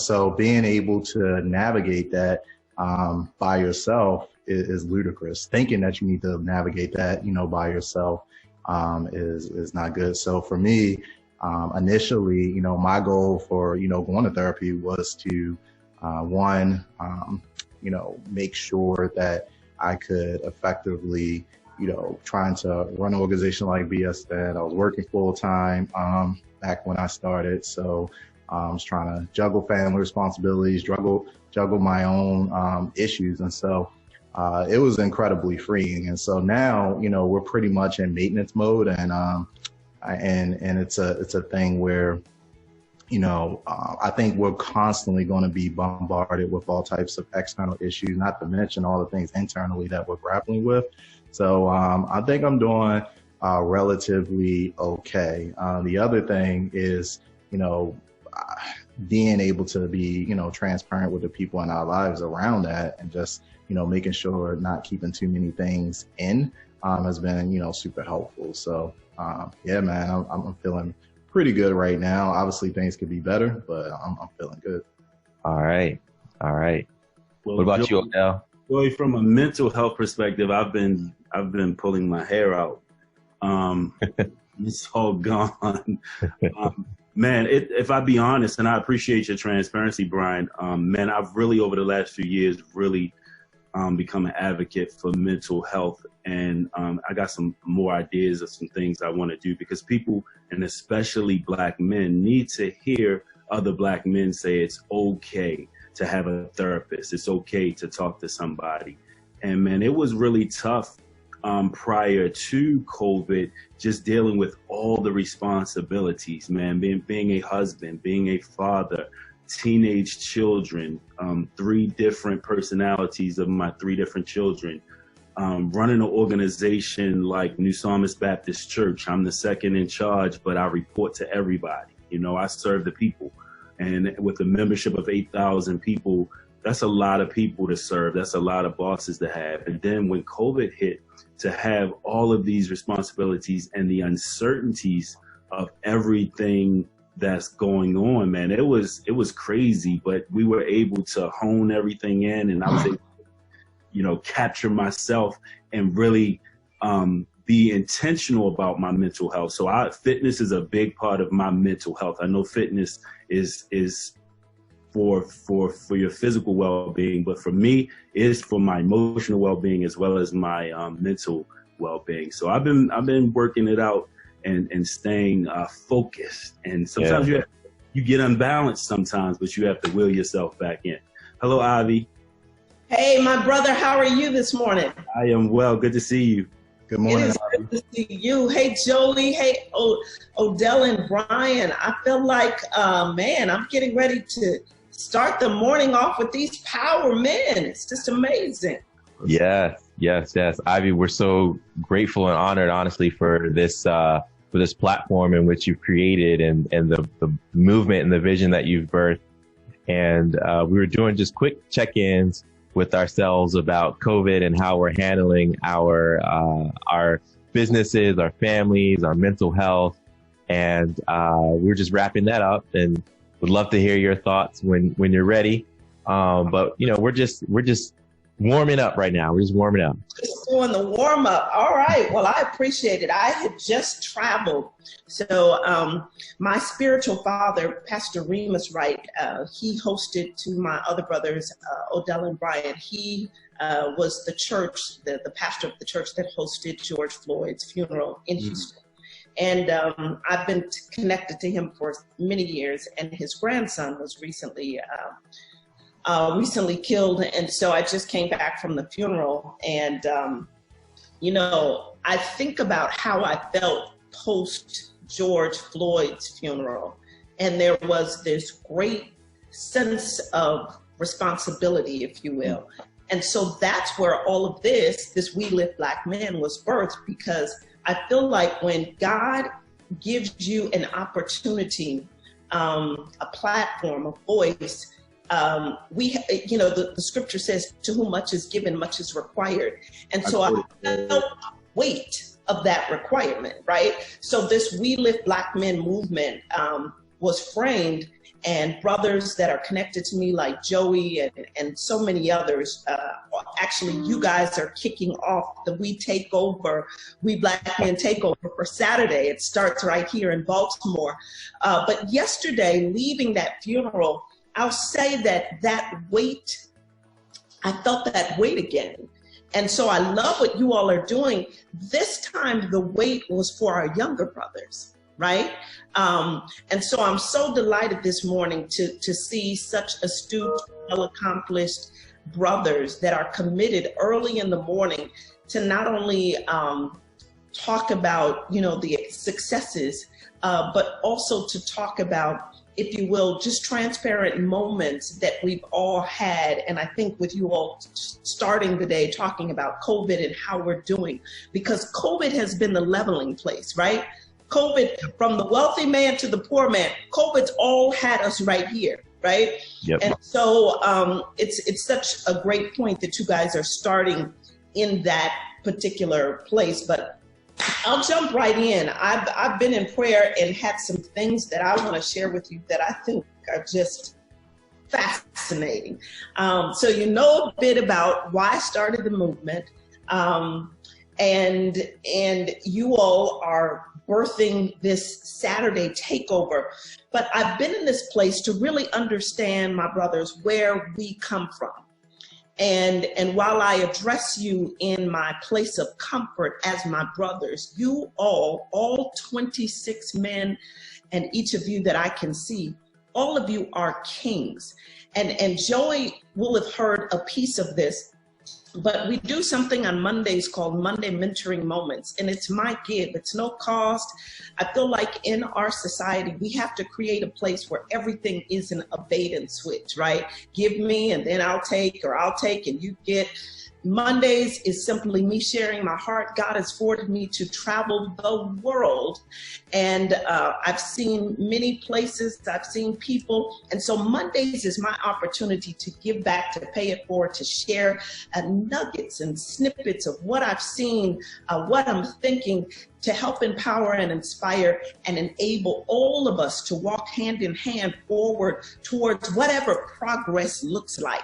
so being able to navigate that by yourself is ludicrous. Thinking that you need to navigate that, by yourself is not good. So for me, initially, my goal for, going to therapy was to, make sure that I could effectively, trying to run an organization like BS that I was working full time back when I started. So I was trying to juggle family responsibilities, juggle my own issues. And so it was incredibly freeing. And so now, we're pretty much in maintenance mode, and it's a thing where, I think we're constantly going to be bombarded with all types of external issues, not to mention all the things internally that we're grappling with. So I think I'm doing relatively okay. The other thing is, being able to be, transparent with the people in our lives around that, and just, making sure not keeping too many things in has been, super helpful. So yeah, man, I'm feeling pretty good right now. Obviously things could be better, but I'm feeling good. All right. Well, what about you, Odell? Joy, from a mental health perspective, I've been pulling my hair out. It's all gone. Man, if I be honest, and I appreciate your transparency, Brian, man, I've really, over the last few years, really become an advocate for mental health. And I got some more ideas of some things I want to do, because people, and especially Black men, need to hear other Black men say it's okay to have a therapist. It's okay to talk to somebody. And man, it was really tough prior to COVID, just dealing with all the responsibilities, man, being a husband, being a father, teenage children, 3 different personalities of my 3 different children, running an organization like New Psalmist Baptist Church. I'm the second in charge, but I report to everybody. I serve the people. And with a membership of 8,000 people, that's a lot of people to serve. That's a lot of bosses to have. And then when COVID hit, to have all of these responsibilities and the uncertainties of everything that's going on, man, it was crazy, but we were able to hone everything in, and I was able to, capture myself and really be intentional about my mental health. So fitness is a big part of my mental health. I know fitness is for your physical well-being, but for me, it's for my emotional well-being as well as my mental well-being. So I've been working it out and staying focused. And sometimes you get unbalanced sometimes, but you have to will yourself back in. Hello, Ivy. Hey, my brother, how are you this morning? I am well. Good to see you. Good morning. It is good to see you. Hey, Joey. Hey, Odell and Brian. I feel like, man, I'm getting ready to start the morning off with these power men. It's just amazing. Yes. Ivy, we're so grateful and honored, honestly, for this platform in which you've created and the movement and the vision that you've birthed. And we were doing just quick check-ins with ourselves about COVID and how we're handling our businesses, our families, our mental health. And we're just wrapping that up, and would love to hear your thoughts when you're ready. But we're just warming up right now. We're just warming up. Just doing the warm up. All right. Well, I appreciate it. I had just traveled. So my spiritual father, Pastor Remus Wright, he hosted to my other brothers, Odell and Brian. He was the pastor of the church that hosted George Floyd's funeral in Houston. And I've been connected to him for many years, and his grandson was recently killed. And so I just came back from the funeral, and, I think about how I felt post George Floyd's funeral. And there was this great sense of responsibility, if you will. And so that's where all of this We Lift Black Men was birthed, because I feel like when God gives you an opportunity, a platform, a voice, the scripture says, to whom much is given, much is required. And so I felt the weight of that requirement, right? So this We Lift Black Men movement was framed, and brothers that are connected to me like Joey and so many others. Actually, you guys are kicking off the We Black Men Takeover for Saturday. It starts right here in Baltimore. But yesterday, leaving that funeral, I'll say that weight, I felt that weight again. And so I love what you all are doing. This time the weight was for our younger brothers, right? And so I'm so delighted this morning to see such astute, well-accomplished brothers that are committed early in the morning to not only talk about, the successes, but also to talk about, if you will, just transparent moments that we've all had. And I think with you all starting the day talking about COVID and how we're doing, because COVID has been the leveling place, right? COVID, from the wealthy man to the poor man, COVID's all had us right here, right? Yep. And so it's such a great point that you guys are starting in that particular place. But I'll jump right in. I've been in prayer and had some things that I want to share with you that I think are just fascinating. So you know a bit about why I started the movement, and you all are birthing this Saturday takeover. But I've been in this place to really understand, my brothers, where we come from. And while I address you in my place of comfort as my brothers, you all 26 men, and each of you that I can see, all of you are kings. And Joey will have heard a piece of this, but we do something on Mondays called Monday Mentoring Moments, and it's my give. It's no cost. I feel like in our society, we have to create a place where everything isn't a bait and switch, right? Give me and then I'll take, or I'll take and you get. Mondays is simply me sharing my heart. God has afforded me to travel the world, and I've seen many places, I've seen people, and so Mondays is my opportunity to give back, to pay it forward, to share nuggets and snippets of what I've seen, what I'm thinking, to help empower and inspire and enable all of us to walk hand in hand forward towards whatever progress looks like.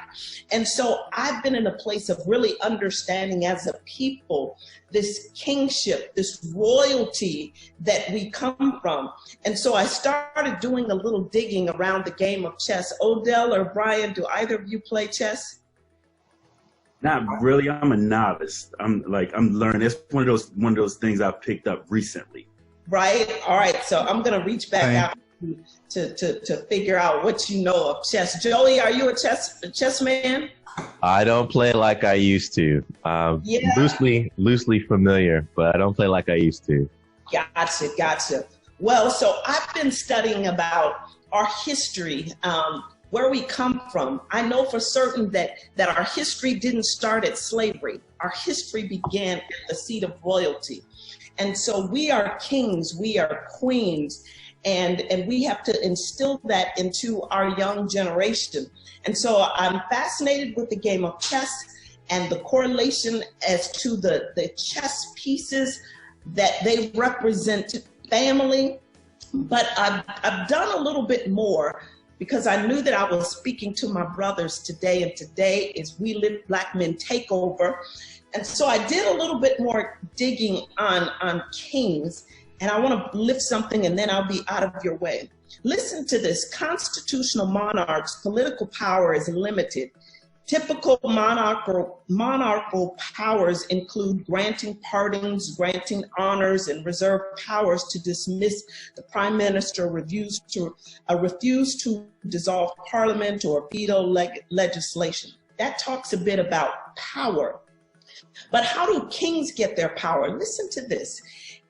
And so I've been in a place of really understanding as a people this kingship, this royalty that we come from. And so I started doing a little digging around the game of chess. Odell or Brian, do either of you play chess? Not really. I'm a novice. I'm learning. It's one of those things I've picked up recently. Right. All right. So I'm gonna reach back out to figure out what you know of chess. Joey, are you a chess man? I don't play like I used to. Loosely familiar, but I don't play like I used to. Gotcha. Well, so I've been studying about our history, where we come from. I know for certain that our history didn't start at slavery. Our history began at the seat of royalty. And so we are kings, we are queens, and we have to instill that into our young generation. And so I'm fascinated with the game of chess and the correlation as to the chess pieces that they represent family. But I've done a little bit more, because I knew that I was speaking to my brothers today, and today is We Live Black Men Takeover. And so I did a little bit more digging on kings, and I want to lift something and then I'll be out of your way. Listen to this. Constitutional monarchs' political power is limited. Typical monarchical powers include granting pardons, granting honors, and reserve powers to dismiss the prime minister, refuse to dissolve parliament, or veto legislation. That talks a bit about power. But how do kings get their power? Listen to this.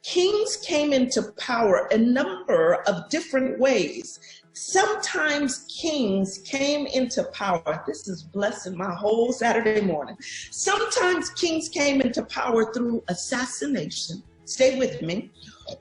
Kings came into power a number of different ways. Sometimes kings came into power. This is blessing my whole Saturday morning. Sometimes kings came into power through assassination. Stay with me.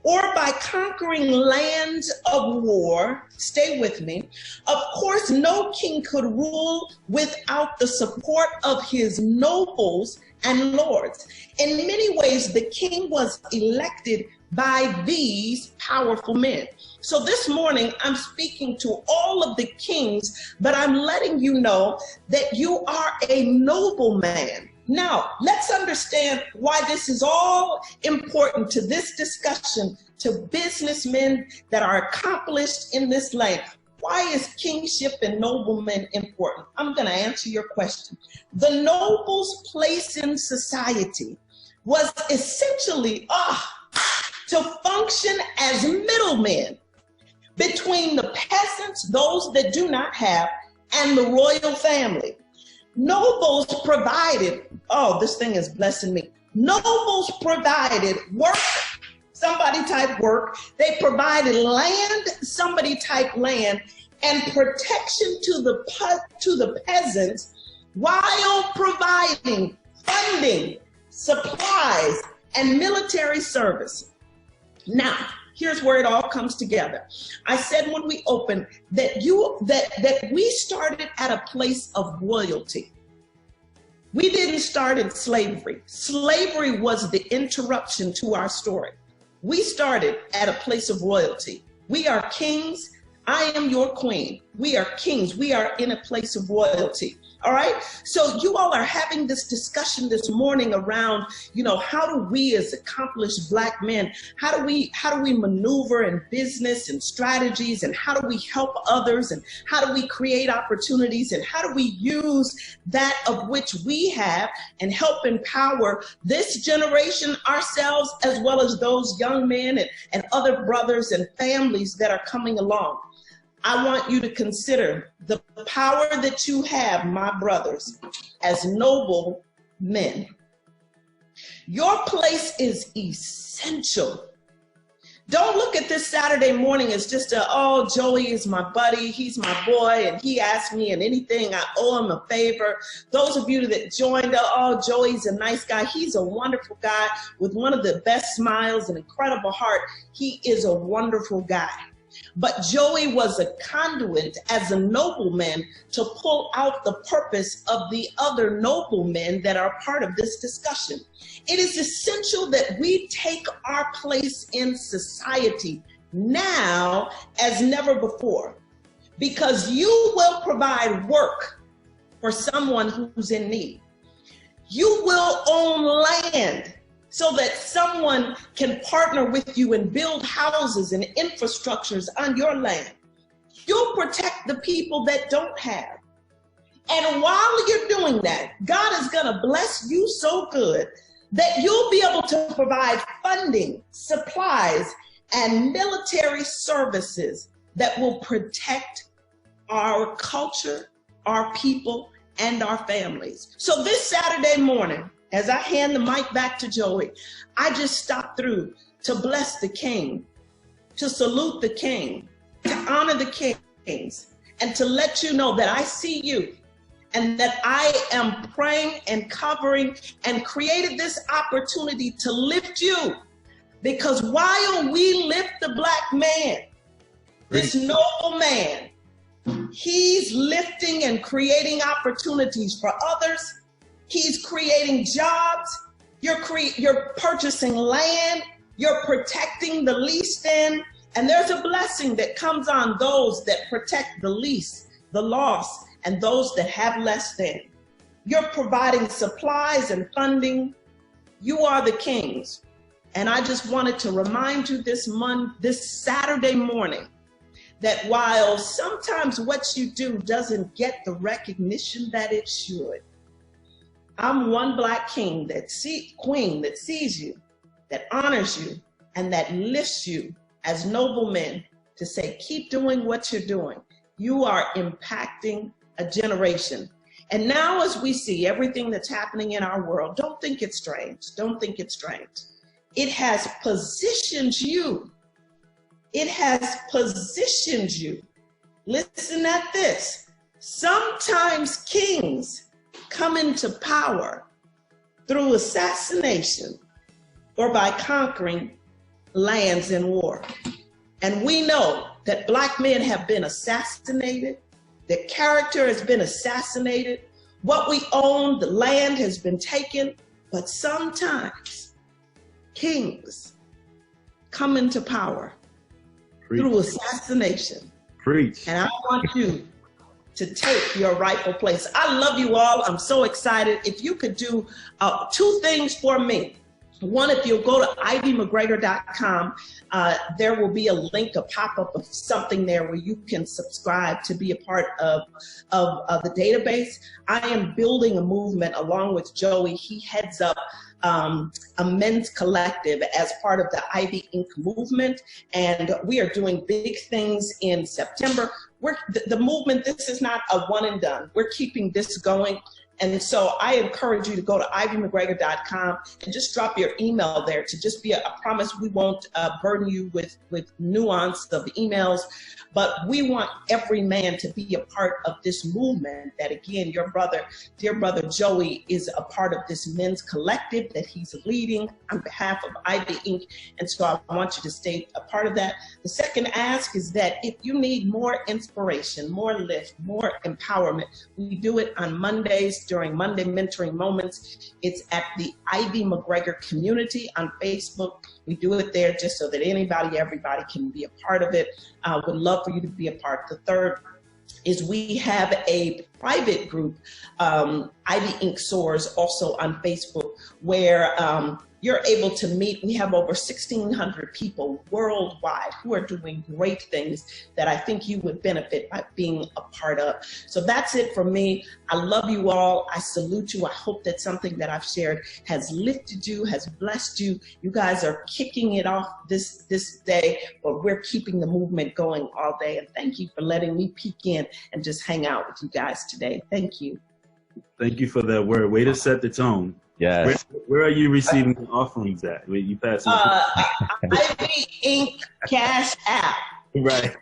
Or by conquering lands of war. Stay with me. Of course, no king could rule without the support of his nobles and lords. In many ways, the king was elected by these powerful men. So this morning, I'm speaking to all of the kings, but I'm letting you know that you are a noble man. Now, let's understand why this is all important to this discussion, to businessmen that are accomplished in this land. Why is kingship and noblemen important? I'm going to answer your question. The noble's place in society was essentially to function as middlemen between the peasants, those that do not have, and the royal family. Nobles provided, this thing is blessing me. Nobles provided work, somebody type work. They provided land, somebody type land, and protection to the peasants while providing funding, supplies, and military service. Now, here's where it all comes together. I said when we opened that we started at a place of royalty. We didn't start in slavery. Slavery was the interruption to our story. We started at a place of royalty. We are kings. I am your queen. We are kings. We are in a place of royalty. All right. So you all are having this discussion this morning around, how do we as accomplished Black men, how do we maneuver in business and strategies, and how do we help others, and how do we create opportunities, and how do we use that of which we have and help empower this generation, ourselves, as well as those young men and other brothers and families that are coming along. I want you to consider the power that you have, my brothers, as noble men. Your place is essential. Don't look at this Saturday morning as just Joey is my buddy, he's my boy, and he asked me and anything, I owe him a favor. Those of you that joined, Joey's a nice guy. He's a wonderful guy with one of the best smiles and incredible heart. He is a wonderful guy. But Joey was a conduit as a nobleman to pull out the purpose of the other noblemen that are part of this discussion. It is essential that we take our place in society now as never before, because you will provide work for someone who's in need. You will own land so that someone can partner with you and build houses and infrastructures on your land. You'll protect the people that don't have. And while you're doing that, God is gonna bless you so good that you'll be able to provide funding, supplies, and military services that will protect our culture, our people, and our families. So this Saturday morning, as I hand the mic back to Joey, I just stopped through to bless the king, to salute the king, to honor the kings, and to let you know that I see you and that I am praying and covering and created this opportunity to lift you. Because while we lift the Black man, this noble man, he's lifting and creating opportunities for others. He's creating jobs. You're purchasing land. You're protecting the least in. And there's a blessing that comes on those that protect the least, the lost, and those that have less than. You're providing supplies and funding. You are the kings. And I just wanted to remind you this Saturday morning that while sometimes what you do doesn't get the recognition that it should, I'm one Black queen that sees you, that honors you, and that lifts you as noble men to say, keep doing what you're doing. You are impacting a generation. And now as we see everything that's happening in our world, don't think it's strange. Don't think it's strange. It has positioned you. It has positioned you. Listen at this. Sometimes kings come into power through assassination or by conquering lands in war. And we know that Black men have been assassinated, their character has been assassinated, what we own, the land has been taken, but sometimes kings come into power through assassination. Preach. And I want you to take your rightful place. I love you all. I'm so excited. If you could do 2 things for me. One, if you'll go to ivymcgregor.com, there will be a link, a pop-up of something there where you can subscribe to be a part of the database. I am building a movement along with Joey. He heads up a men's collective as part of the Ivy Inc. movement, and we are doing big things in September. The movement, this is not a one and done. We're keeping this going. And so I encourage you to go to ivymcgregor.com and just drop your email there to just be I promise we won't burden you with nuance of emails, but we want every man to be a part of this movement that, again, your brother, dear brother Joey, is a part of this men's collective that he's leading on behalf of Ivy Inc. And so I want you to stay a part of that. The second ask is that if you need more inspiration, more lift, more empowerment, we do it on Mondays during Monday Mentoring Moments. It's at the Ivy McGregor community on Facebook. We do it there just so that everybody can be a part of it. Would love for you to be a part. The third is we have a private group, Ivy Inc. Soars, also on Facebook, where you're able to meet. We have over 1,600 people worldwide who are doing great things that I think you would benefit by being a part of. So that's it for me. I love you all. I salute you. I hope that something that I've shared has lifted you, has blessed you. You guys are kicking it off this day, but we're keeping the movement going all day. And thank you for letting me peek in and just hang out with you guys today. Thank you. Thank you for that word. Way to set the tone. Yes. Where are you receiving the offerings at? Where you passing? Ivy Inc. Cash App. Right.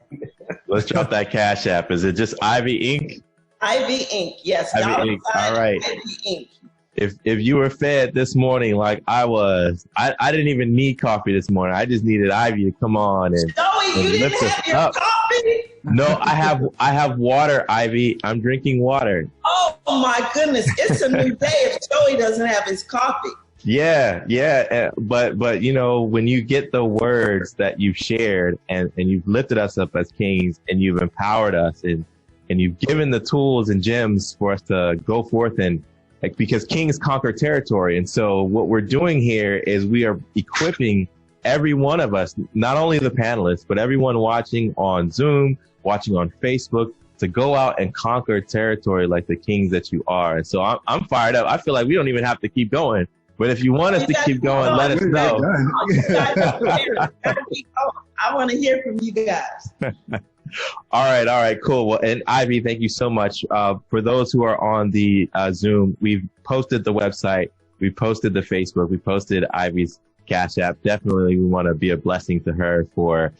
Let's drop that Cash App. Is it just Ivy Inc.? Ivy Inc. Yes. Ivy Inc. All right. Ivy Inc. If you were fed this morning like I was, I didn't even need coffee this morning. I just needed Ivy to come on and Joey, you didn't have your coffee? No, I have water, Ivy. I'm drinking water. Oh my goodness, it's a new day if Joey doesn't have his coffee. Yeah. But you know, when you get the words that you've shared and you've lifted us up as kings and you've empowered us and you've given the tools and gems for us to go forth and because kings conquer territory. And so what we're doing here is we are equipping every one of us, not only the panelists, but everyone watching on Zoom, watching on Facebook, to go out and conquer territory like the kings that you are. And so I'm fired up. I feel like we don't even have to keep going. But if you want us to keep going, let us know. I want to hear from you guys. All right, cool. Well, and Ivy, thank you so much. For those who are on the Zoom, we've posted the website, we posted the Facebook, we posted Ivy's Cash App. Definitely, we want to be a blessing to her for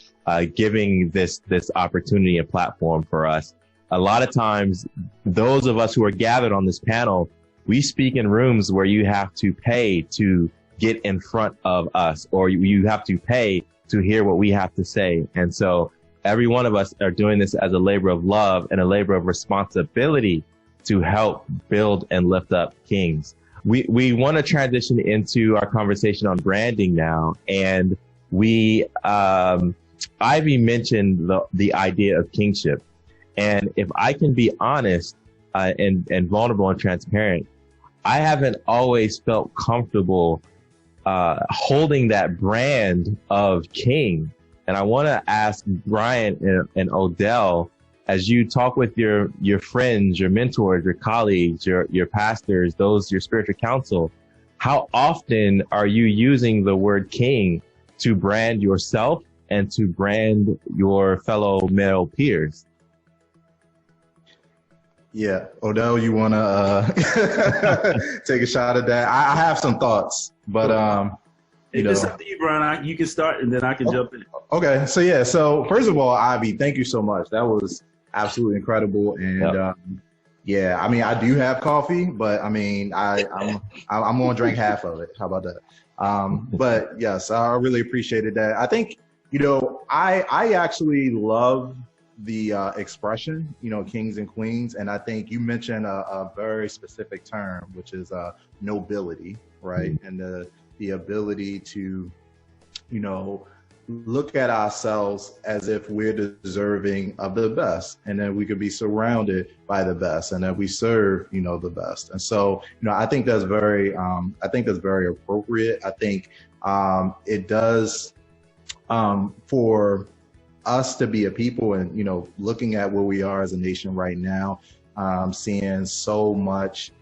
giving this opportunity and platform for us. A lot of times, those of us who are gathered on this panel, we speak in rooms where you have to pay to get in front of us, or you have to pay to hear what we have to say. And so every one of us are doing this as a labor of love and a labor of responsibility to help build and lift up kings. We want to transition into our conversation on branding now. And Ivy mentioned the idea of kingship. And if I can be honest and vulnerable and transparent, I haven't always felt comfortable holding that brand of king. And I want to ask Brian and Odell, as you talk with your friends, your mentors, your colleagues, your pastors, your spiritual counsel, how often are you using the word king to brand yourself and to brand your fellow male peers? Yeah, Odell, you want to take a shot at that? I have some thoughts, but it's up to you, Brian. You can start, and then I can jump in. Okay, so first of all, Ivy, thank you so much. That was absolutely incredible, and yeah, I mean, I do have coffee, but I mean, I'm gonna drink half of it. How about that? But yes, I really appreciated that. I think I actually love the expression, kings and queens, and I think you mentioned a very specific term, which is nobility, right? Mm-hmm. And the ability to, look at ourselves as if we're deserving of the best, and then we could be surrounded by the best, and that we serve, the best. And so, I think that's very appropriate. I think it does for us to be a people, and looking at where we are as a nation right now, seeing so much.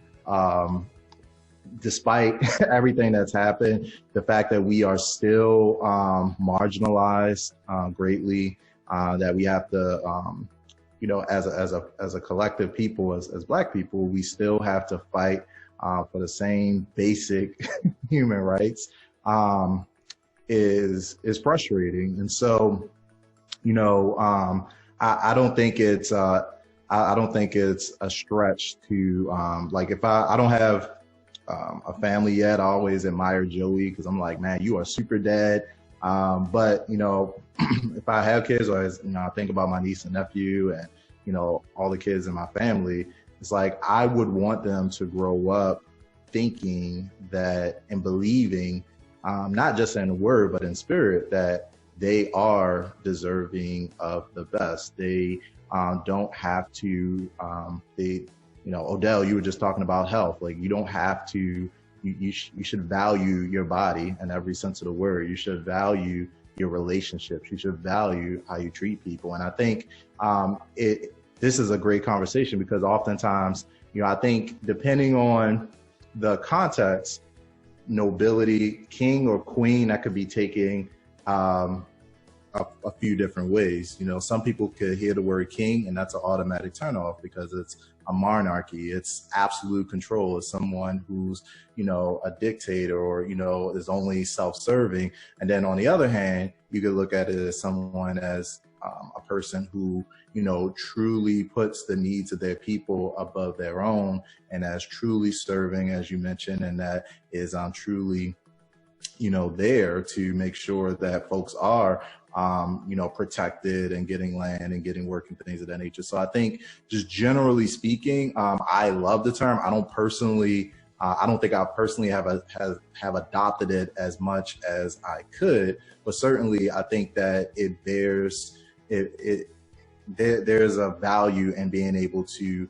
Despite everything that's happened, the fact that we are still marginalized greatly, that we have to, as a collective people, as Black people, we still have to fight for the same basic human rights, is frustrating. And so, I don't think it's I don't think it's a stretch to like, if I don't have a family yet. I always admire Joey because I'm like, man, you are super dad. But if I have kids, or I think about my niece and nephew and all the kids in my family, it's like I would want them to grow up thinking that and believing, not just in word but in spirit, that they are deserving of the best. They don't have to. Odell, you were just talking about health. Like, you don't have to, you should value your body in every sense of the word. You should value your relationships. You should value how you treat people. And I think this is a great conversation because oftentimes, I think depending on the context, nobility, king or queen, that could be taking a few different ways. Some people could hear the word king and that's an automatic turnoff because it's a monarchy. It's absolute control. It's someone who's, a dictator or, is only self-serving. And then on the other hand, you could look at it as someone as a person who, truly puts the needs of their people above their own and as truly serving, as you mentioned, and that is truly, there to make sure that folks are protected and getting land and getting work and things of that nature. So I think just generally speaking, I love the term. I don't think I personally have adopted it as much as I could, but certainly I think that there's a value in being able to,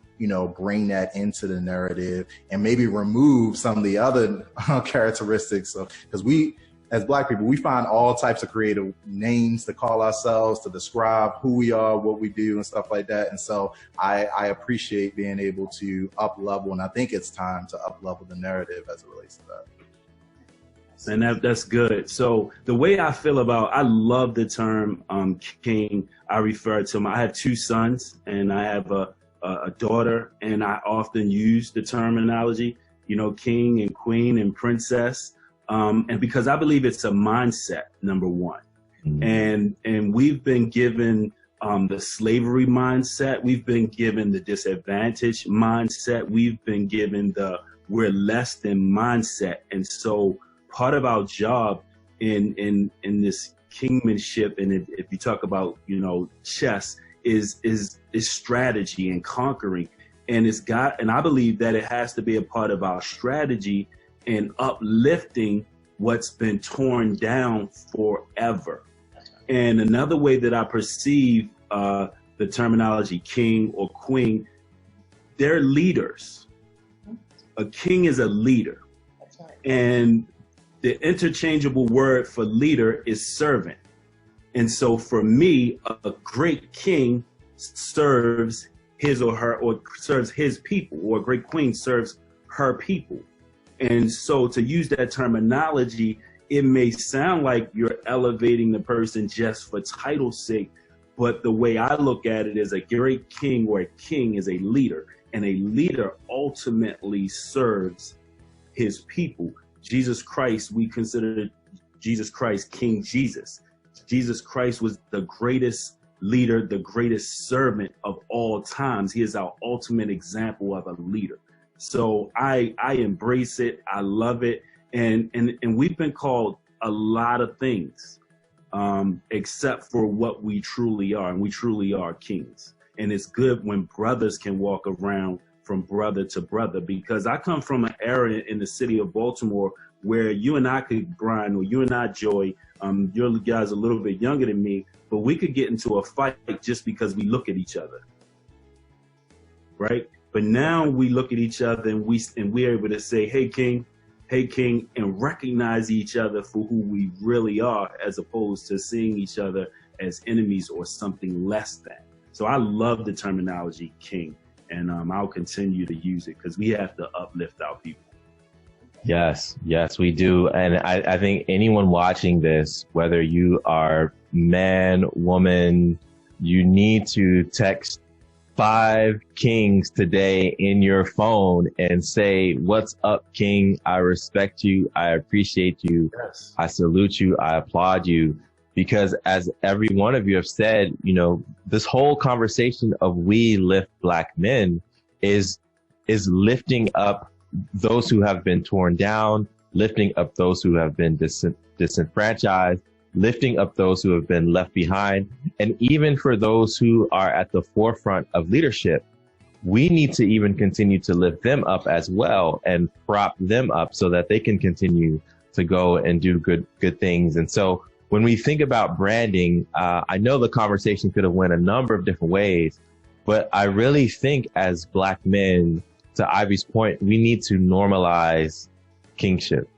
bring that into the narrative and maybe remove some of the other characteristics of, because we, as Black people, we find all types of creative names to call ourselves, to describe who we are, what we do, and stuff like that. And so I appreciate being able to up-level, and I think it's time to up-level the narrative as it relates to that. And that's good. So the way I feel about, I love the term king. I refer to I have two sons and I have a daughter, and I often use the terminology, king and queen and princess. And because I believe it's a mindset, number one. Mm-hmm. And we've been given the slavery mindset. We've been given the disadvantage mindset. We've been given the we're less than mindset. And so part of our job in this kingmanship, and if you talk about, chess, is strategy and conquering. And I believe that it has to be a part of our strategy and uplifting what's been torn down forever. And another way that I perceive the terminology king or queen, they're leaders. A king is a leader. That's right. And the interchangeable word for leader is servant. And so for me, a great king serves his or her, or serves his people, or a great queen serves her people. And so to use that terminology, it may sound like you're elevating the person just for title's sake, but the way I look at it is a great king or a king is a leader, and a leader ultimately serves his people. Jesus Christ, we consider Jesus Christ King Jesus. Jesus Christ was the greatest leader, the greatest servant of all times. He is our ultimate example of a leader. So I embrace it. I love it. And we've been called a lot of things, except for what we truly are. And we truly are kings. And it's good when brothers can walk around from brother to brother, because I come from an era in the city of Baltimore where you and I could, Brian, or you and I, Joey, your guys a little bit younger than me, but we could get into a fight just because we look at each other, right? But now we look at each other and we're able to say, hey, King, and recognize each other for who we really are, as opposed to seeing each other as enemies or something less than. So I love the terminology King, and I'll continue to use it because we have to uplift our people. Yes, we do. And I think anyone watching this, whether you are man, woman, you need to text 5 kings today in your phone and say, what's up, King? I respect you. I appreciate you. Yes. I salute you. I applaud you. Because as every one of you have said, you know, this whole conversation of we lift Black men is lifting up those who have been torn down, lifting up those who have been disenfranchised, lifting up those who have been left behind. And even for those who are at the forefront of leadership, we need to even continue to lift them up as well and prop them up so that they can continue to go and do good things. And so when we think about branding, I know the conversation could have went a number of different ways, but I really think as Black men, to Ivy's point, we need to normalize kingship.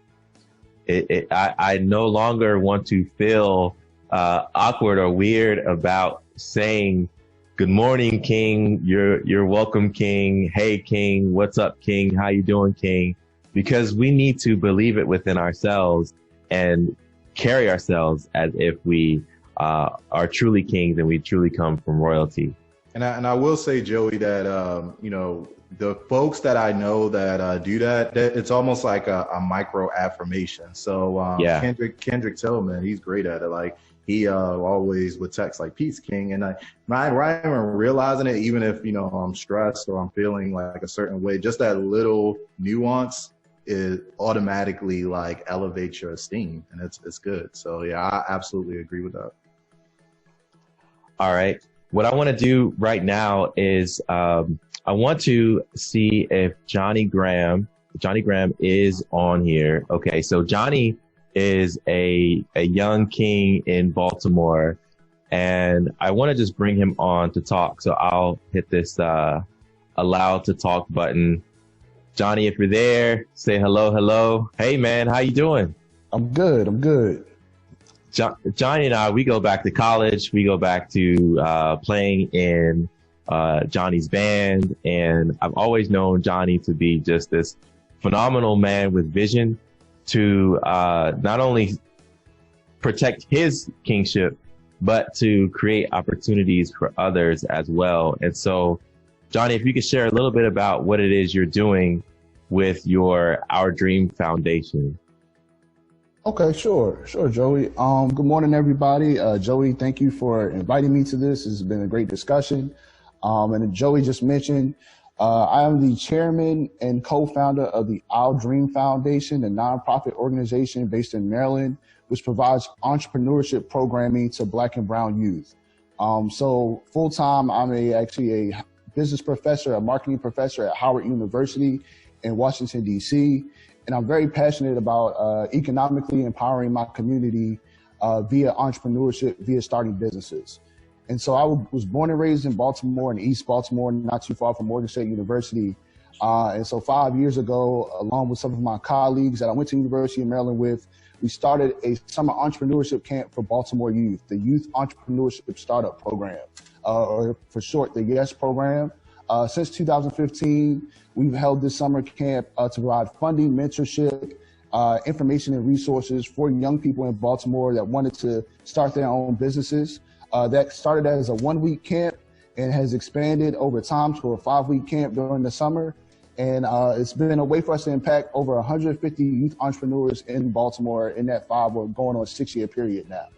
I no longer want to feel awkward or weird about saying, good morning, King. You're welcome, King. Hey, King. What's up, King? How you doing, King? Because we need to believe it within ourselves and carry ourselves as if we are truly kings and we truly come from royalty. And I will say, Joey, that you know, the folks that I know that do that it's almost like a micro affirmation. So yeah. Kendrick Tillman, he's great at it. Like he always would text like "Peace, King," and right even realizing it, even if you know I'm stressed or I'm feeling like a certain way, just that little nuance, it automatically like elevates your esteem, and it's good. So yeah, I absolutely agree with that. All right. What I want to do right now is I want to see if Johnny Graham is on here. Okay, so Johnny is a young king in Baltimore, and I want to just bring him on to talk. So I'll hit this allow to talk button. Johnny, if you're there, say hello. Hey man, how you doing? I'm good. Johnny and I, we go back to college. We go back to playing in Johnny's band, and I've always known Johnny to be just this phenomenal man with vision to not only protect his kingship, but to create opportunities for others as well. And so, Johnny, if you could share a little bit about what it is you're doing with your Our Dream Foundation. Okay, sure, Joey. Good morning, everybody. Joey, thank you for inviting me to this. This has been a great discussion. And Joey just mentioned, I am the chairman and co-founder of the Our Dream Foundation, a nonprofit organization based in Maryland, which provides entrepreneurship programming to Black and brown youth. So full-time, I'm actually a business professor, a marketing professor at Howard University in Washington, D.C., and I'm very passionate about economically empowering my community via entrepreneurship, via starting businesses. And so I was born and raised in Baltimore, in East Baltimore, not too far from Morgan State University. And so 5 years ago, along with some of my colleagues that I went to University of Maryland with, we started a summer entrepreneurship camp for Baltimore youth, the Youth Entrepreneurship Startup Program, or for short, the YES program. Since 2015, we've held this summer camp to provide funding, mentorship, information and resources for young people in Baltimore that wanted to start their own businesses. That started as a 1-week camp and has expanded over time to a 5-week camp during the summer. And it's been a way for us to impact over 150 youth entrepreneurs in Baltimore in that 5 or going on 6-year period now.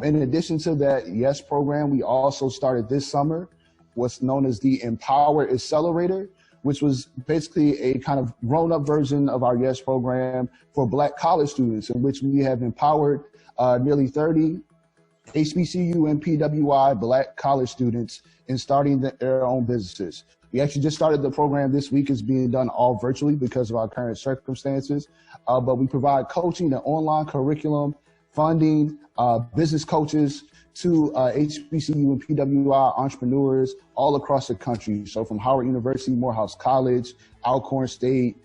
In addition to that YES program, we also started this summer what's known as the Empower Accelerator, which was basically a kind of grown-up version of our YES program for Black college students, in which we have empowered nearly 30 HBCU and PWI Black college students in starting their own businesses. We actually just started the program this week. It's being done all virtually because of our current circumstances. But we provide coaching and online curriculum, funding, business coaches to HBCU and PWI entrepreneurs all across the country. So from Howard University, Morehouse College, Alcorn State,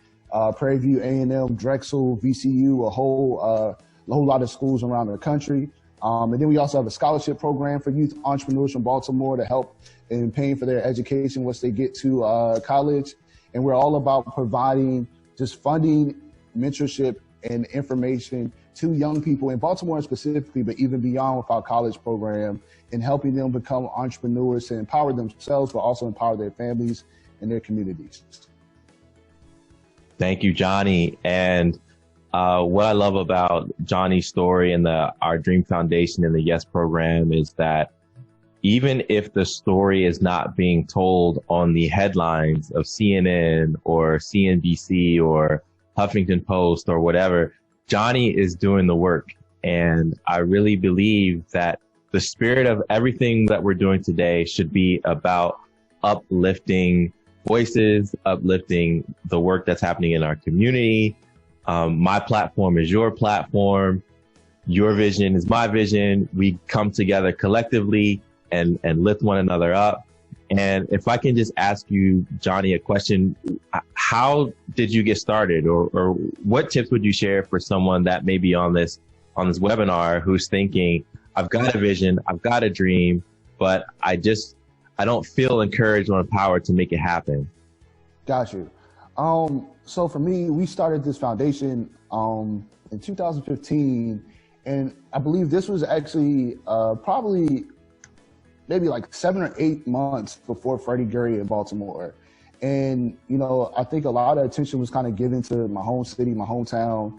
Prairie View A&M, Drexel, VCU, a whole lot of schools around the country. And then we also have a scholarship program for youth entrepreneurs from Baltimore to help in paying for their education once they get to college. And we're all about providing just funding, mentorship, and information to young people in Baltimore specifically, but even beyond with our college program, and helping them become entrepreneurs to empower themselves, but also empower their families and their communities. Thank you, Johnny. And what I love about Johnny's story and our Dream Foundation and the YES program is that even if the story is not being told on the headlines of CNN or CNBC or Huffington Post or whatever, Johnny is doing the work. And I really believe that the spirit of everything that we're doing today should be about uplifting voices, uplifting the work that's happening in our community. My platform is your platform. Your vision is my vision. We come together collectively and lift one another up. And if I can just ask you, Johnny, a question, how did you get started, or what tips would you share for someone that may be on this webinar who's thinking, I've got a vision, I've got a dream, but I don't feel encouraged or empowered to make it happen? Got you. So for me, we started this foundation in 2015, and I believe this was actually probably maybe like 7 or 8 months before Freddie Gray in Baltimore. And, I think a lot of attention was kind of given to my home city, my hometown,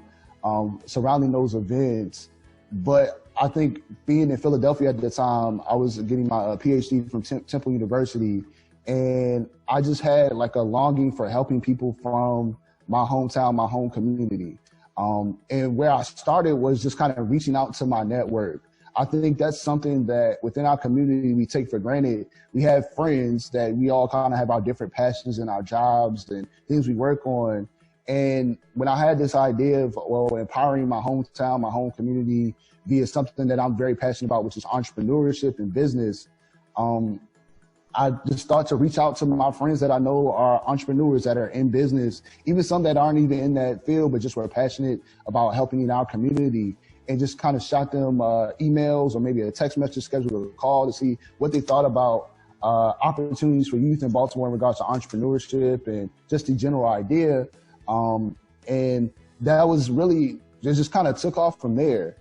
surrounding those events. But I think being in Philadelphia at the time, I was getting my PhD from Temple University, and I just had like a longing for helping people from my hometown, my home community. And where I started was just kind of reaching out to my network. I think that's something that within our community we take for granted. We have friends that we all kind of have our different passions in our jobs and things we work on. And when I had this idea of, empowering my hometown, my home community via something that I'm very passionate about, which is entrepreneurship and business, I just start to reach out to my friends that I know are entrepreneurs that are in business, even some that aren't even in that field, but just were passionate about helping in our community, and just kind of shot them emails or maybe a text message, schedule a call to see what they thought about opportunities for youth in Baltimore in regards to entrepreneurship and just the general idea. And that was really, it just kind of took off from there.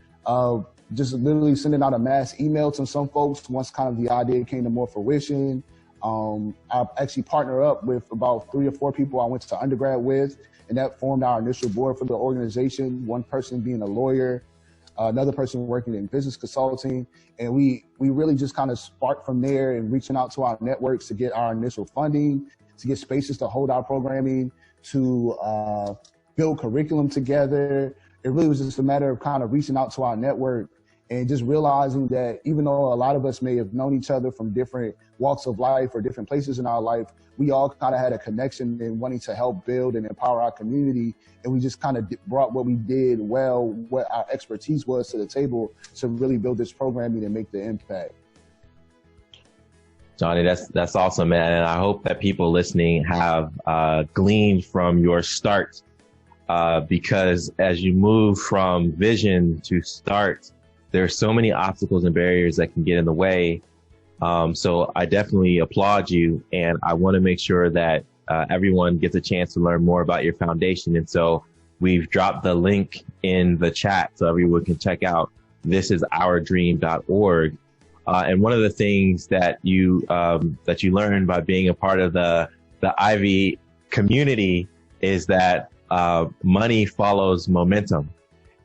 Just literally sending out a mass email to some folks once kind of the idea came to more fruition. I actually partnered up with about 3 or 4 people I went to undergrad with, and that formed our initial board for the organization, one person being a lawyer, another person working in business consulting. And we really just kind of sparked from there and reaching out to our networks to get our initial funding, to get spaces to hold our programming, to build curriculum together. It really was just a matter of kind of reaching out to our network and just realizing that even though a lot of us may have known each other from different walks of life or different places in our life, we all kind of had a connection in wanting to help build and empower our community. And we just kind of brought what we did well, what our expertise was to the table to really build this programming and make the impact. Johnny, that's awesome, man. And I hope that people listening have gleaned from your start, because as you move from vision to start, there's so many obstacles and barriers that can get in the way. So I definitely applaud you, and I want to make sure that everyone gets a chance to learn more about your foundation. And so we've dropped the link in the chat so everyone can check out thisisourdream.org. And one of the things that you learn by being a part of the Ivy community is that money follows momentum.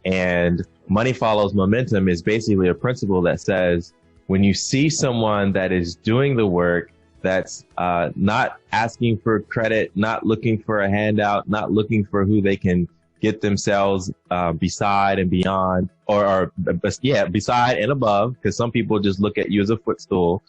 And money follows momentum is basically a principle that says when you see someone that is doing the work, that's not asking for credit, not looking for a handout, not looking for who they can get themselves beside and beyond, beside and above, because some people just look at you as a footstool.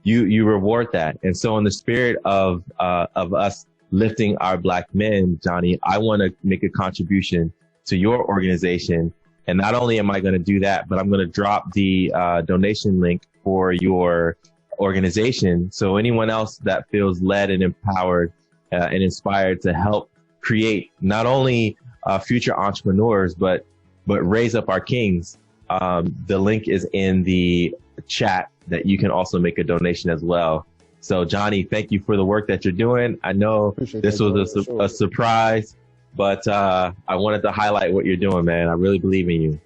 you reward that. And so in the spirit of us lifting our Black men, Johnny, I want to make a contribution to your organization. And not only am I going to do that, but I'm going to drop the donation link for your organization. So anyone else that feels led and empowered and inspired to help create not only future entrepreneurs, but raise up our kings. The link is in the chat that you can also make a donation as well. So Johnny, thank you for the work that you're doing. I know this was a surprise, but I wanted to highlight what you're doing, man. I really believe in you.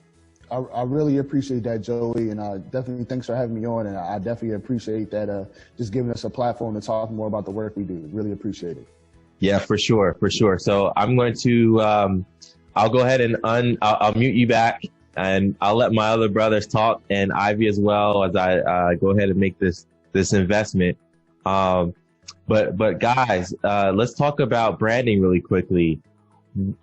I really appreciate that, Joey, and definitely thanks for having me on. And I definitely appreciate that just giving us a platform to talk more about the work we do. Really appreciate it. Yeah, for sure. So I'm going to I'll go ahead and I'll mute you back, and I'll let my other brothers talk, and Ivy as well, as I go ahead and make this investment. But guys, let's talk about branding really quickly.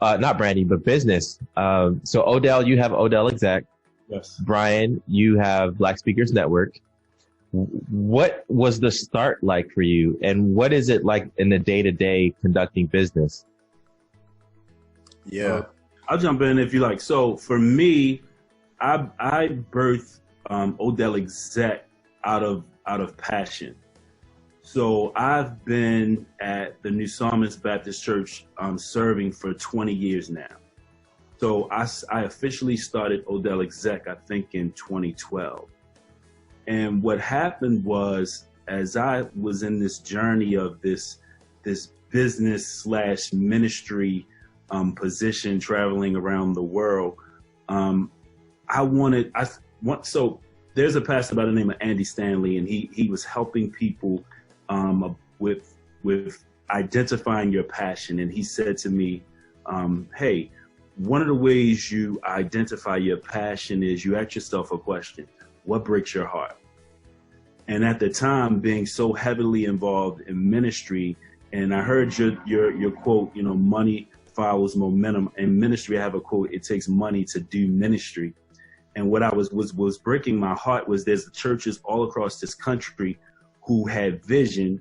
Not branding, but business. So Odell, you have OdellExec. Yes. Brian, you have Black Speakers Network. What was the start like for you, and what is it like in the day-to-day conducting business? Yeah, I'll jump in if you like. So for me, I birthed OdellExec out of passion. So I've been at the New Psalmist Baptist Church serving for 20 years now. So I officially started OdellExec, I think, in 2012. And what happened was, as I was in this journey of this business / ministry position, traveling around the world, so there's a pastor by the name of Andy Stanley, and he was helping people with identifying your passion. And he said to me, hey, one of the ways you identify your passion is you ask yourself a question: what breaks your heart? And at the time, being so heavily involved in ministry, and I heard your quote, money follows momentum. In ministry, I have a quote: it takes money to do ministry. And what I was breaking my heart was there's churches all across this country who had vision,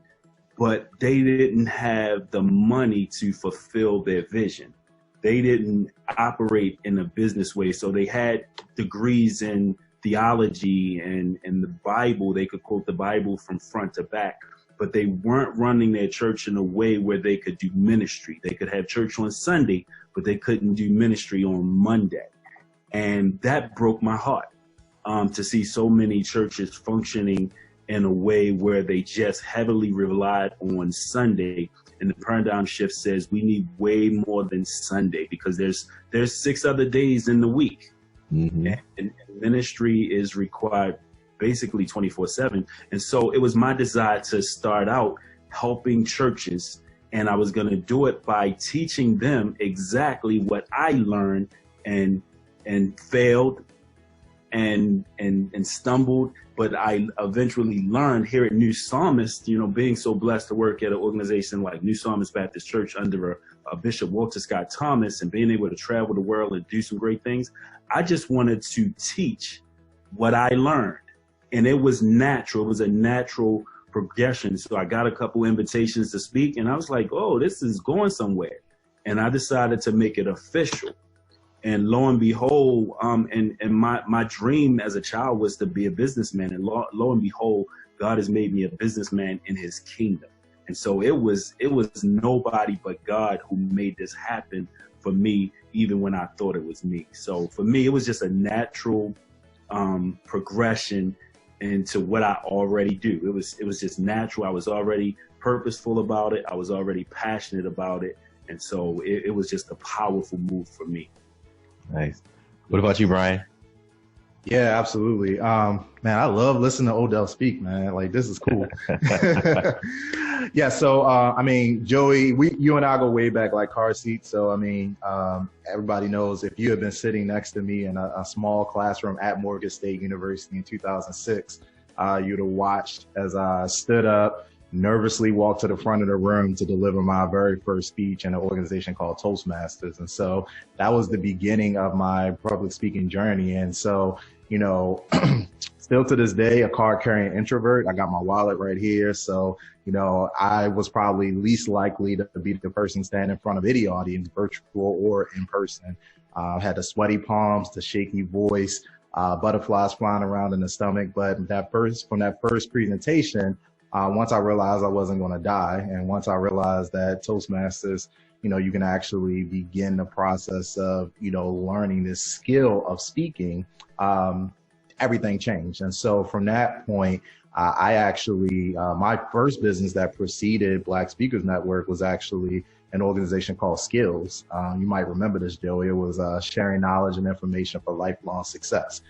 but they didn't have the money to fulfill their vision. They didn't operate in a business way. So they had degrees in theology and the Bible. They could quote the Bible from front to back, but they weren't running their church in a way where they could do ministry. They could have church on Sunday, but they couldn't do ministry on Monday. And that broke my heart to see so many churches functioning in a way where they just heavily relied on Sunday. And the paradigm shift says we need way more than Sunday, because there's 6 other days in the week. Mm-hmm. And ministry is required basically 24/7. And so it was my desire to start out helping churches, and I was going to do it by teaching them exactly what I learned and failed and stumbled, but I eventually learned here at New Psalmist, being so blessed to work at an organization like New Psalmist Baptist Church under a Bishop Walter Scott Thomas, and being able to travel the world and do some great things. I just wanted to teach what I learned, and it was natural. It was a natural progression. So I got a couple invitations to speak, and I was like, oh, this is going somewhere. And I decided to make it official. And lo and behold, and my dream as a child was to be a businessman. And lo and behold, God has made me a businessman in his kingdom. And so it was nobody but God who made this happen for me, even when I thought it was me. So for me, it was just a natural progression into what I already do. It was just natural. I was already purposeful about it. I was already passionate about it. And so it was just a powerful move for me. Nice. What about you, Brian? Yeah, absolutely. Man, I love listening to Odell speak, man. Like, this is cool. Yeah. So, Joey, you and I go way back like car seats. So, everybody knows if you had been sitting next to me in a small classroom at Morgan State University in 2006, you'd have watched as I stood up, nervously walked to the front of the room to deliver my very first speech in an organization called Toastmasters. And so that was the beginning of my public speaking journey. And so, you know, still to this day, a card carrying introvert. I got my wallet right here. So, you know, I was probably least likely to be the person standing in front of any audience, virtual or in person. Had the sweaty palms, the shaky voice, butterflies flying around in the stomach. But from that first presentation, once I realized I wasn't going to die, and once I realized that Toastmasters, you know, you can actually begin the process of, you know, learning this skill of speaking, everything changed. And so from that point, I actually, my first business that preceded Black Speakers Network was actually an organization called Skills. You might remember this, Joey. It was sharing knowledge and information for lifelong success.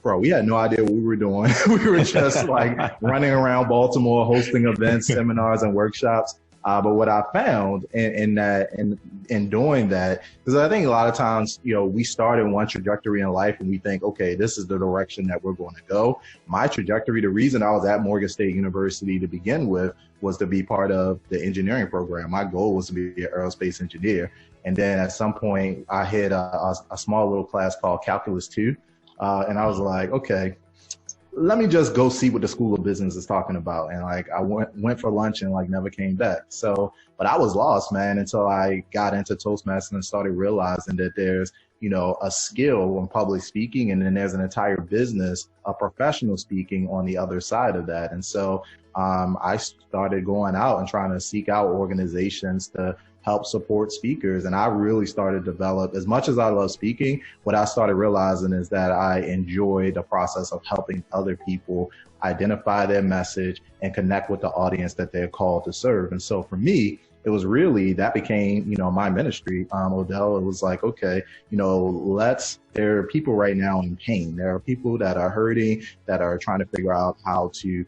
Bro, we had no idea what we were doing. We were just like running around Baltimore, hosting events, seminars, and workshops. But what I found in doing that, because I think a lot of times, you know, we start in one trajectory in life and we think, okay, this is the direction that we're going to go. My trajectory, the reason I was at Morgan State University to begin with was to be part of the engineering program. My goal was to be an aerospace engineer. And then at some point I hit a small little class called Calculus 2. And I was like, okay, let me just go see what the School of Business is talking about. And like, I went for lunch and like never came back. So, but I was lost, man, until I got into Toastmasters and started realizing that there's, you know, a skill in public speaking, and then there's an entire business of professional speaking on the other side of that. And so, I started going out and trying to seek out organizations to help support speakers. And I really started to develop, as much as I love speaking, what I started realizing is that I enjoy the process of helping other people identify their message and connect with the audience that they're called to serve. And so for me, it was really, that became, you know, my ministry. Odell, it was like, okay, you know, there are people right now in pain. There are people that are hurting, that are trying to figure out how to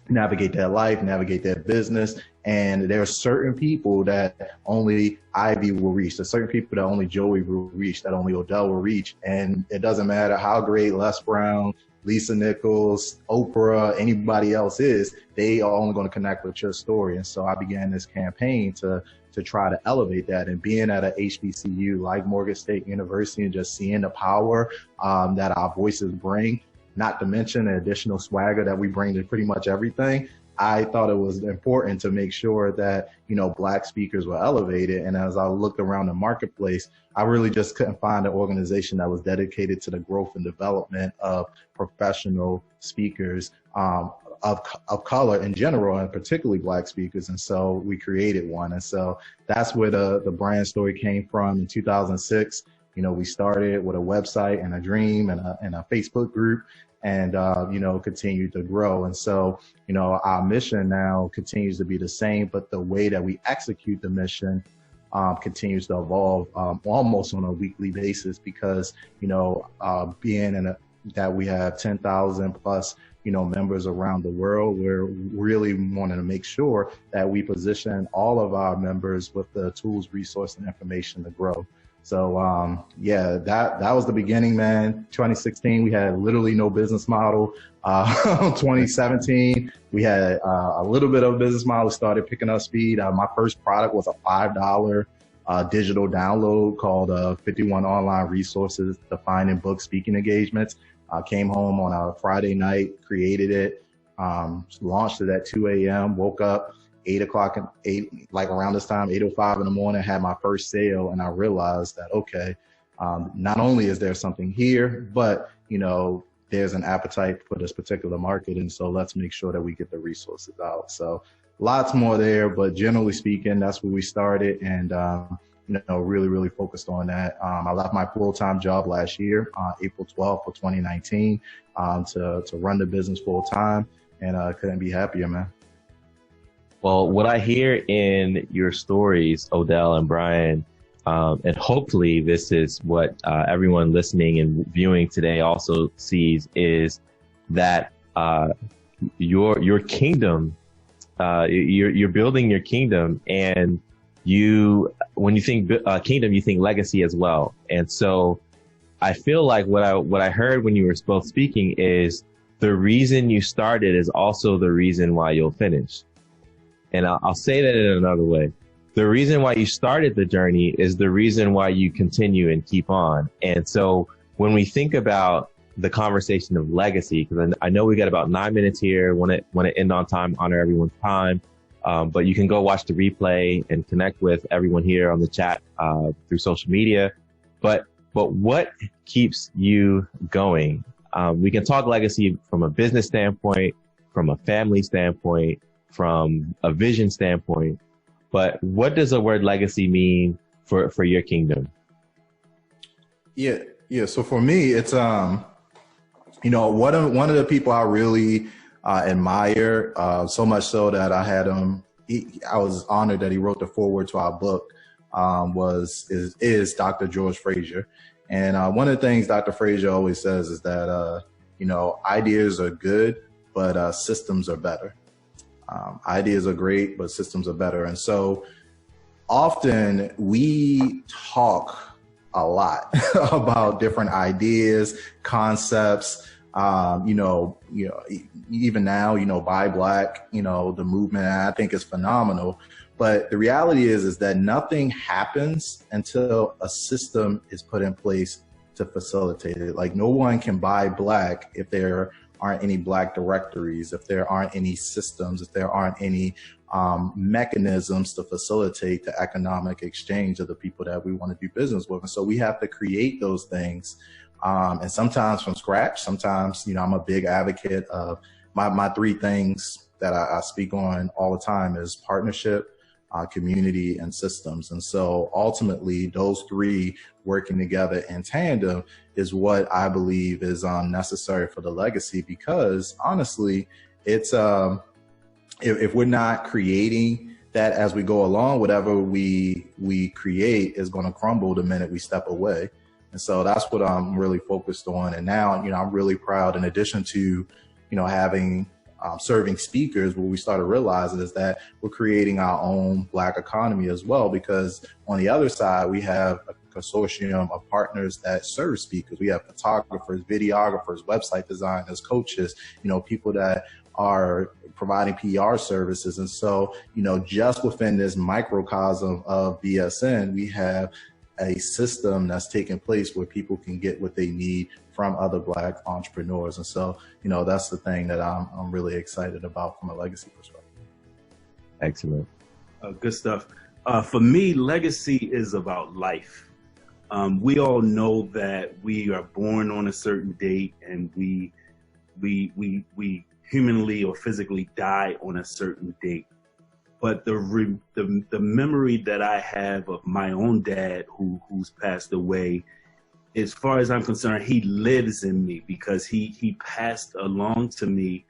navigate their life, navigate their business. And there are certain people that only Ivy will reach. There's certain people that only Joey will reach, that only Odell will reach. And it doesn't matter how great Les Brown, Lisa Nichols, Oprah, anybody else is, they are only going to connect with your story. And so I began this campaign to try to elevate that. And being at a HBCU like Morgan State University and just seeing the power that our voices bring, not to mention the additional swagger that we bring to pretty much everything, I thought it was important to make sure that, you know, Black speakers were elevated. And as I looked around the marketplace, I really just couldn't find an organization that was dedicated to the growth and development of professional speakers of color in general, and particularly Black speakers. And so we created one. And so that's where the brand story came from in 2006. You know, we started with a website and a dream and a Facebook group, and, you know, continued to grow. And so, you know, our mission now continues to be the same, but the way that we execute the mission continues to evolve almost on a weekly basis, because, you know, being that we have 10,000 plus, you know, members around the world, we're really wanting to make sure that we position all of our members with the tools, resources, and information to grow. So, yeah, that was the beginning, man. 2016, we had literally no business model. 2017, we had a little bit of a business model, started picking up speed. My first product was a $5 digital download called 51 Online Resources Defining Book Speaking Engagements. Came home on a Friday night, created it, launched it at 2 a.m., woke up 8 o'clock, like around this time, 8:05 in the morning, had my first sale. And I realized that, okay, not only is there something here, but, you know, there's an appetite for this particular market. And so let's make sure that we get the resources out. So lots more there, but generally speaking, that's where we started. And, you know, really, really focused on that. I left my full-time job last year, April 12th of 2019, to run the business full-time, and couldn't be happier, man. Well, what I hear in your stories, Odell and Brian, and hopefully this is what everyone listening and viewing today also sees, is that your kingdom, you're building your kingdom, and when you think kingdom, you think legacy as well. And so I feel like what I heard when you were both speaking is the reason you started is also the reason why you'll finish. And I'll say that in another way. The reason why you started the journey is the reason why you continue and keep on. And so when we think about the conversation of legacy, because I know we got about 9 minutes here, want to end on time, honor everyone's time. But you can go watch the replay and connect with everyone here on the chat through social media. But what keeps you going? We can talk legacy from a business standpoint, from a family standpoint, from a vision standpoint. But what does the word legacy mean for your kingdom? Yeah. So for me, it's one of the people I really admire, so much so that I had I was honored that he wrote the foreword to our book. Is Dr. George Frazier, and one of the things Dr. Frazier always says is that ideas are good, but systems are better. Ideas are great, but systems are better, and so often we talk a lot about different ideas, concepts. Even now, Buy Black, the movement, I think is phenomenal. But the reality is that nothing happens until a system is put in place to facilitate it. Like, no one can buy Black if there aren't any Black directories, if there aren't any systems, if there aren't any mechanisms to facilitate the economic exchange of the people that we want to do business with. And so we have to create those things. And sometimes from scratch. Sometimes, I'm a big advocate of my three things that I speak on all the time is partnership, community, and systems. And so ultimately those three working together in tandem is what I believe is necessary for the legacy, because honestly, it's if we're not creating that as we go along, whatever we create is going to crumble the minute we step away. And so that's what I'm really focused on. And now, I'm really proud, in addition to, having serving speakers, what we started realizing is that we're creating our own Black economy as well, because on the other side, we have a consortium of partners that serve speakers. We have photographers, videographers, website designers, coaches, people that are providing PR services. And so, just within this microcosm of BSN, we have a system that's taking place where people can get what they need from other Black entrepreneurs. And so, that's the thing that I'm really excited about from a legacy perspective. Excellent. Good stuff. For me, legacy is about life. We all know that we are born on a certain date, and we humanly or physically die on a certain date. But the memory that I have of my own dad who's passed away, as far as I'm concerned, he lives in me, because he passed along to me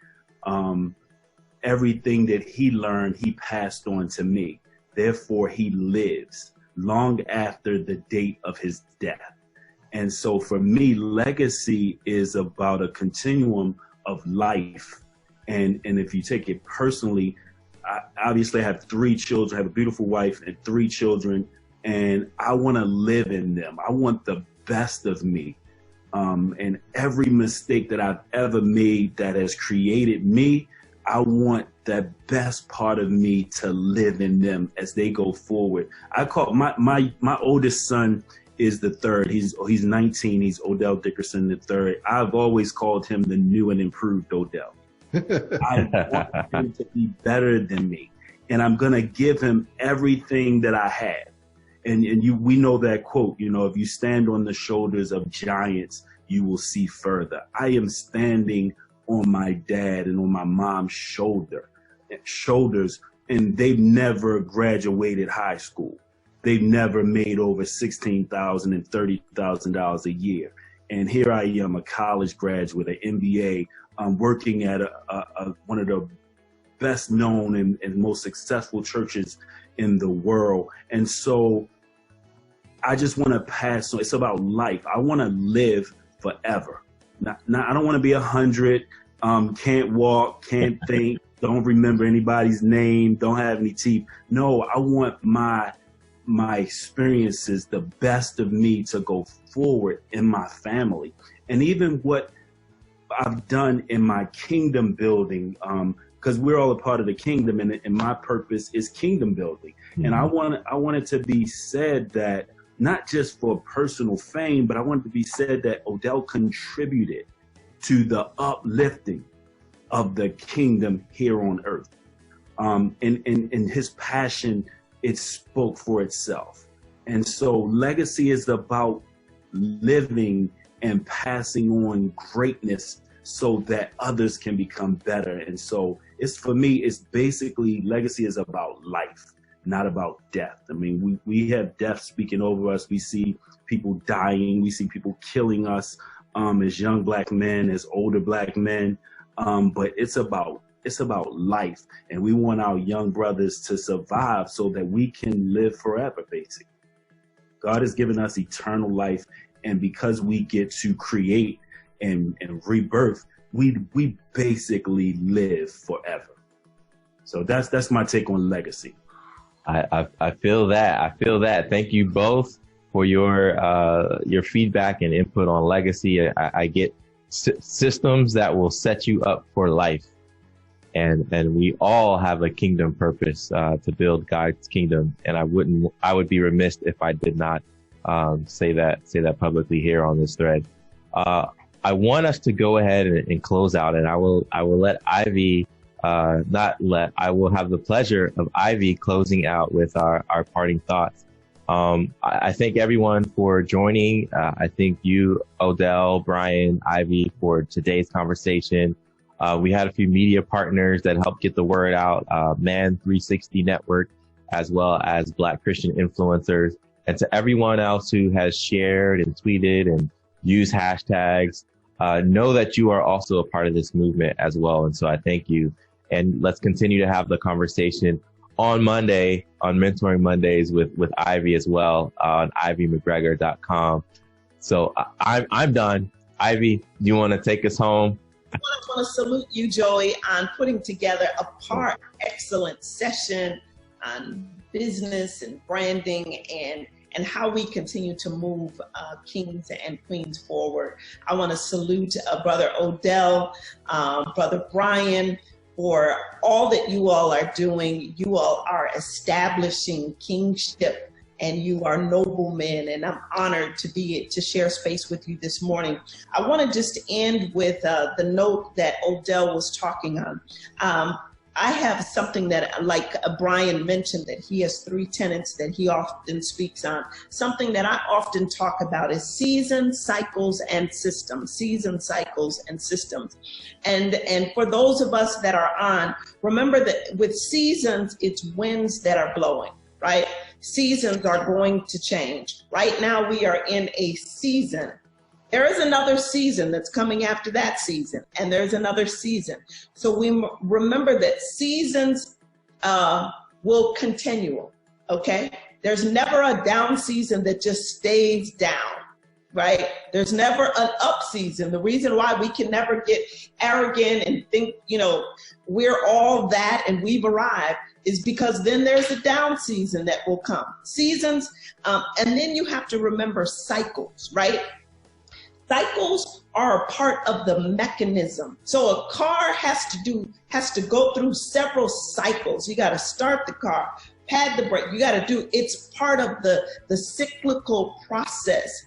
everything that he learned, he passed on to me. Therefore, he lives long after the date of his death. And so for me, legacy is about a continuum of life. And if you take it personally, I obviously have 3 children, I have a beautiful wife and 3 children, and I want to live in them. I want the best of me. And every mistake that I've ever made that has created me, I want the best part of me to live in them as they go forward. I call my oldest son is the third. He's 19. He's Odell Dickerson the third. I've always called him the new and improved Odell. I want him to be better than me, and I'm gonna give him everything that I have. And we know that quote, if you stand on the shoulders of giants, you will see further. I am standing on my dad and on my mom's shoulders, and they've never graduated high school. They've never made over $16,000 and $30,000 a year. And here I am, a college graduate, an MBA, working at one of the best known and most successful churches in the world. And so I just want to pass on. It's about life. I want to live forever. Not I don't want to be 100, can't walk, can't think, don't remember anybody's name, don't have any teeth. No, I want my experiences, the best of me, to go forward in my family. And even what I've done in my kingdom building, because we're all a part of the kingdom, and my purpose is kingdom building. Mm-hmm. And I want it to be said that not just for personal fame, but I want it to be said that Odell contributed to the uplifting of the kingdom here on earth. And his passion, it spoke for itself. And so legacy is about living and passing on greatness so that others can become better. And so it's, for me, it's basically, legacy is about life, not about death. I mean, we have death speaking over us. We see people dying. We see people killing us as young black men, as older black men. But it's about life. And we want our young brothers to survive so that we can live forever, basically. God has given us eternal life. And because we get to create and rebirth, we basically live forever. So that's my take on legacy. I feel that. I feel that. Thank you both for your feedback and input on legacy. I get systems that will set you up for life, and we all have a kingdom purpose to build God's kingdom. And I would be remiss if I did not say that publicly here on this thread. I want us to go ahead and close out, and I will let Ivy. I will have the pleasure of Ivy closing out with our parting thoughts. I thank everyone for joining. I thank you, Odell, Brian, Ivy, for today's conversation. We had a few media partners that helped get the word out, Man 360 Network, as well as Black Christian influencers. And to everyone else who has shared and tweeted and used hashtags, know that you are also a part of this movement as well. And so I thank you. And let's continue to have the conversation on Monday, on Mentoring Mondays with Ivy as well, on ivymcgregor.com. So I'm done. Ivy, do you want to take us home? I want to salute you, Joey, on putting together a excellent session on business and branding and how we continue to move kings and queens forward. I want to salute Brother Odell, Brother Brian, for all that you all are doing. You all are establishing kingship, and you are noble men, and I'm honored to share space with you this morning. I want to just end with the note that Odell was talking on. I have something that, like Brian mentioned, that he has 3 tenets that he often speaks on. Something that I often talk about is seasons, cycles, and systems. Seasons, cycles, and systems. And for those of us that are on, remember that with seasons, it's winds that are blowing, right? Seasons are going to change. Right now, we are in a season. There is another season that's coming after that season, and there's another season. So we remember that seasons will continue, okay? There's never a down season that just stays down, right? There's never an up season. The reason why we can never get arrogant and think, we're all that and we've arrived is because then there's a down season that will come. Seasons, and then you have to remember cycles, right? Cycles are a part of the mechanism. So a car has to go through several cycles. You got to start the car, pad the brake. You got to it's part of the cyclical process.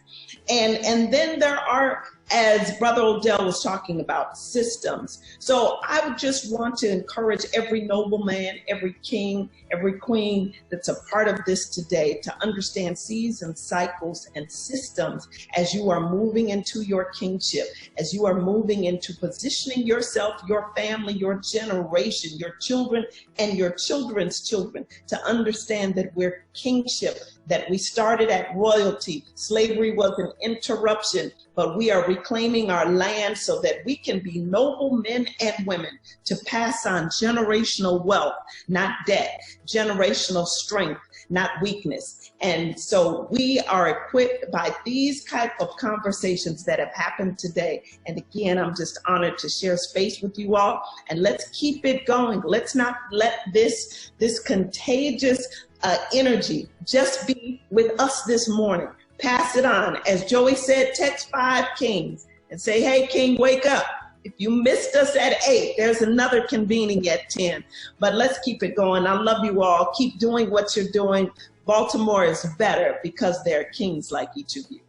And then there are, as Brother Odell was talking about, systems. So I would just want to encourage every nobleman, every king, every queen that's a part of this today to understand seasons, cycles, and systems as you are moving into your kingship, as you are moving into positioning yourself, your family, your generation, your children, and your children's children to understand that we're kingship, that we started at royalty. Slavery was an interruption, but we are reclaiming our land so that we can be noble men and women to pass on generational wealth, not debt, generational strength, not weakness. And so we are equipped by these type of conversations that have happened today. And again, I'm just honored to share space with you all. And let's keep it going. Let's not let this contagious energy just be with us this morning. Pass it on. As Joey said, text 5 kings and say, hey, king, wake up. If you missed us at 8, there's another convening at 10. But let's keep it going. I love you all. Keep doing what you're doing. Baltimore is better because there are kings like each of you.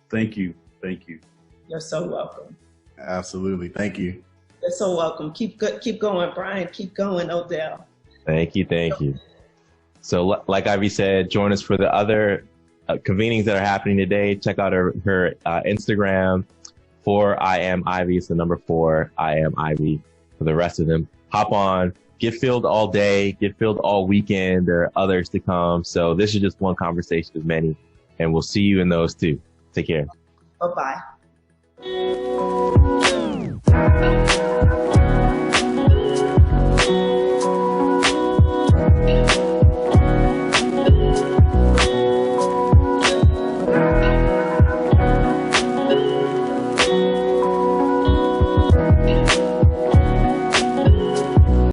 Thank you. Thank you. You're so welcome. Absolutely. Thank you. You're so welcome. Keep going, Brian. Keep going, Odell. Thank you. Thank you. So like Ivy said, join us for the other convenings that are happening today. Check out her Instagram for I Am Ivy. It's the number 4 I Am Ivy. For the rest of them, hop on, get filled all day, get filled all weekend. There are others to come. So this is just one conversation of many, and we'll see you in those too. Take care. Bye-bye.